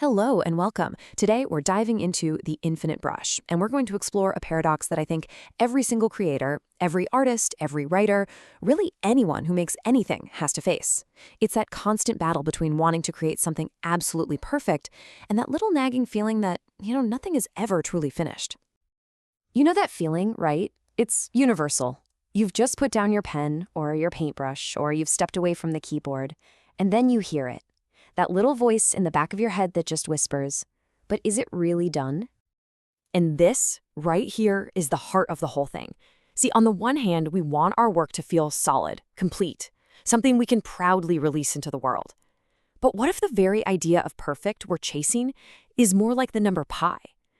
Hello and welcome. Today we're diving into the infinite brush, and we're going to explore a paradox that I think every single creator, every artist, every writer, really anyone who makes anything has to face. It's that constant battle between wanting to create something absolutely perfect and that little nagging feeling that, nothing is ever truly finished. You know that feeling, right? It's universal. You've just put down your pen or your paintbrush, or you've stepped away from the keyboard, and then you hear it. That little voice in the back of your head that just whispers, but is it really done? And this, right here, is the heart of the whole thing. See, on the one hand, we want our work to feel solid, complete, something we can proudly release into the world. But what if the very idea of perfect we're chasing is more like the number pi?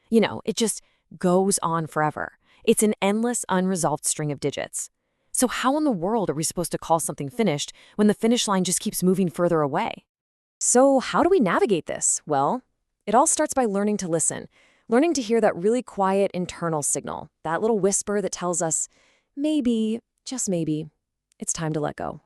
It just goes on forever. It's an endless, unresolved string of digits. So how in the world are we supposed to call something finished when the finish line just keeps moving further away? So how do we navigate this? Well, it all starts by learning to listen, learning to hear that really quiet internal signal, that little whisper that tells us, maybe, just maybe, it's time to let go.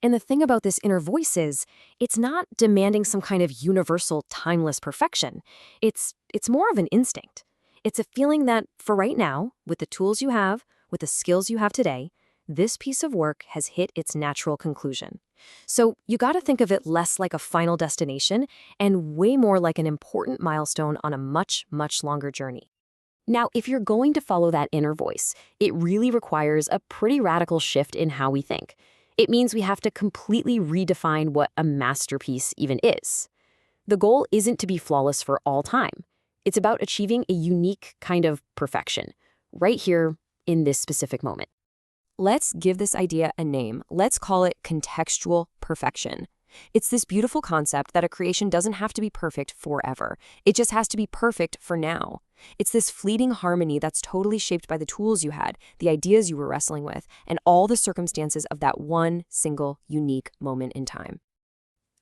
And the thing about this inner voice is, it's not demanding some kind of universal, timeless perfection. It's more of an instinct. It's a feeling that, for right now, with the tools you have, with the skills you have today, this piece of work has hit its natural conclusion. So you got to think of it less like a final destination and way more like an important milestone on a much, much longer journey. Now, if you're going to follow that inner voice, it really requires a pretty radical shift in how we think. It means we have to completely redefine what a masterpiece even is. The goal isn't to be flawless for all time. It's about achieving a unique kind of perfection, right here in this specific moment. Let's give this idea a name. Let's call it contextual perfection. It's this beautiful concept that a creation doesn't have to be perfect forever. It just has to be perfect for now. It's this fleeting harmony that's totally shaped by the tools you had, the ideas you were wrestling with, and all the circumstances of that one single unique moment in time.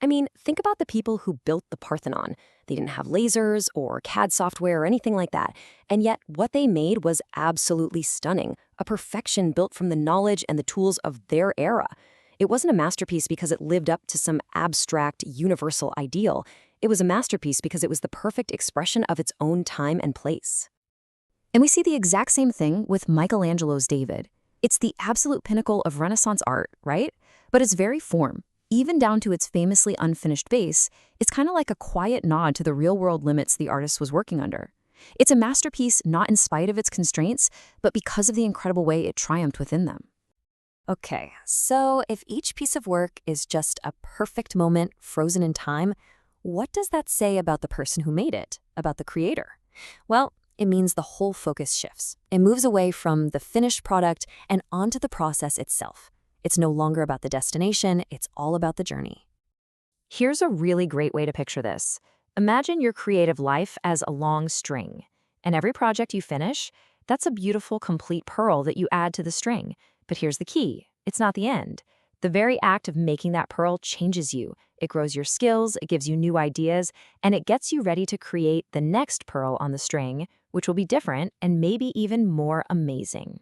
I mean, think about the people who built the Parthenon. They didn't have lasers or CAD software or anything like that. And yet what they made was absolutely stunning, a perfection built from the knowledge and the tools of their era. It wasn't a masterpiece because it lived up to some abstract, universal ideal. It was a masterpiece because it was the perfect expression of its own time and place. And we see the exact same thing with Michelangelo's David. It's the absolute pinnacle of Renaissance art, right? But its very form, even down to its famously unfinished base, it's kind of like a quiet nod to the real-world limits the artist was working under. It's a masterpiece not in spite of its constraints, but because of the incredible way it triumphed within them. Okay, so if each piece of work is just a perfect moment frozen in time, what does that say about the person who made it, about the creator? Well, it means the whole focus shifts. It moves away from the finished product and onto the process itself. It's no longer about the destination, it's all about the journey. Here's a really great way to picture this. Imagine your creative life as a long string, and every project you finish, that's a beautiful, complete pearl that you add to the string. But here's the key, it's not the end. The very act of making that pearl changes you. It grows your skills, it gives you new ideas, and it gets you ready to create the next pearl on the string, which will be different and maybe even more amazing.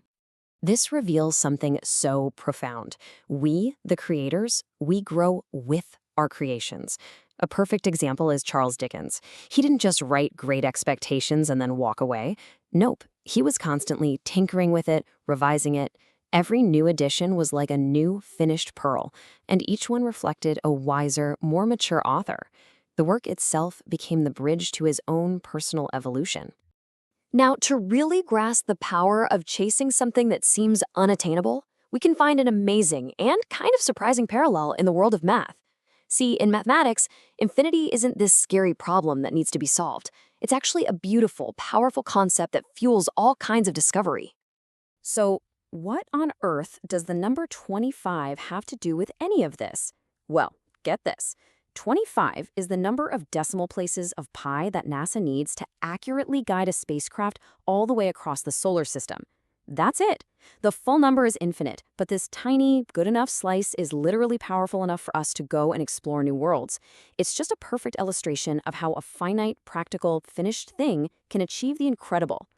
This reveals something so profound. We, the creators, we grow with our creations. A perfect example is Charles Dickens. He didn't just write great expectations and then walk away. Nope, he was constantly tinkering with it, revising it. Every new edition was like a new, finished pearl, and each one reflected a wiser, more mature author. The work itself became the bridge to his own personal evolution. Now, to really grasp the power of chasing something that seems unattainable, we can find an amazing and kind of surprising parallel in the world of math. See, in mathematics, infinity isn't this scary problem that needs to be solved. It's actually a beautiful, powerful concept that fuels all kinds of discovery. So, what on earth does the number 25 have to do with any of this? Well, get this. 25 is the number of decimal places of pi that NASA needs to accurately guide a spacecraft all the way across the solar system. That's it. The full number is infinite, but this tiny, good enough slice is literally powerful enough for us to go and explore new worlds. It's just a perfect illustration of how a finite, practical, finished thing can achieve the incredible.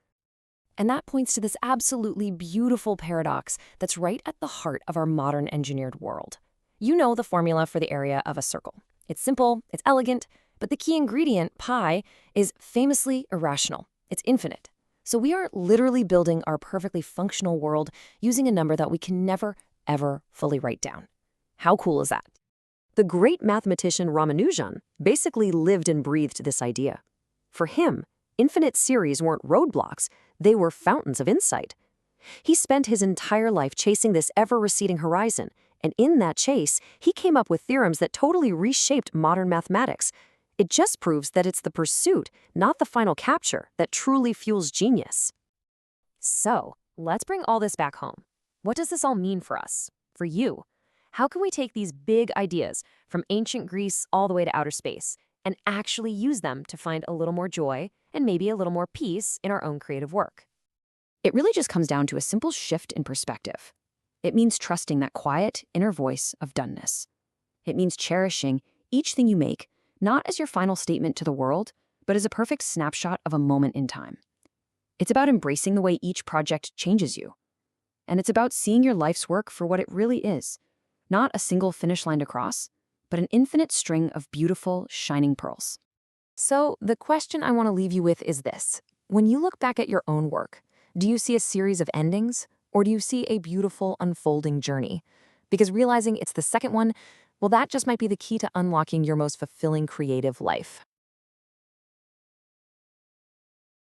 And that points to this absolutely beautiful paradox that's right at the heart of our modern engineered world. You know the formula for the area of a circle. It's simple, it's elegant, But the key ingredient, pi, is famously irrational. It's infinite. So we are literally building our perfectly functional world using a number that we can never, ever fully write down. How cool is that? The great mathematician Ramanujan basically lived and breathed this idea. For him, infinite series weren't roadblocks, they were fountains of insight. He spent his entire life chasing this ever-receding horizon, and in that chase, he came up with theorems that totally reshaped modern mathematics. It just proves that it's the pursuit, not the final capture, that truly fuels genius. So, let's bring all this back home. What does this all mean for us? For you? How can we take these big ideas from ancient Greece all the way to outer space and actually use them to find a little more joy and maybe a little more peace in our own creative work? It really just comes down to a simple shift in perspective. It means trusting that quiet, inner voice of doneness. It means cherishing each thing you make, not as your final statement to the world, but as a perfect snapshot of a moment in time. It's about embracing the way each project changes you. And it's about seeing your life's work for what it really is, not a single finish line to cross, but an infinite string of beautiful, shining pearls. So the question I want to leave you with is this. When you look back at your own work, do you see a series of endings, or do you see a beautiful, unfolding journey? Because realizing it's the second one, well, that just might be the key to unlocking your most fulfilling creative life.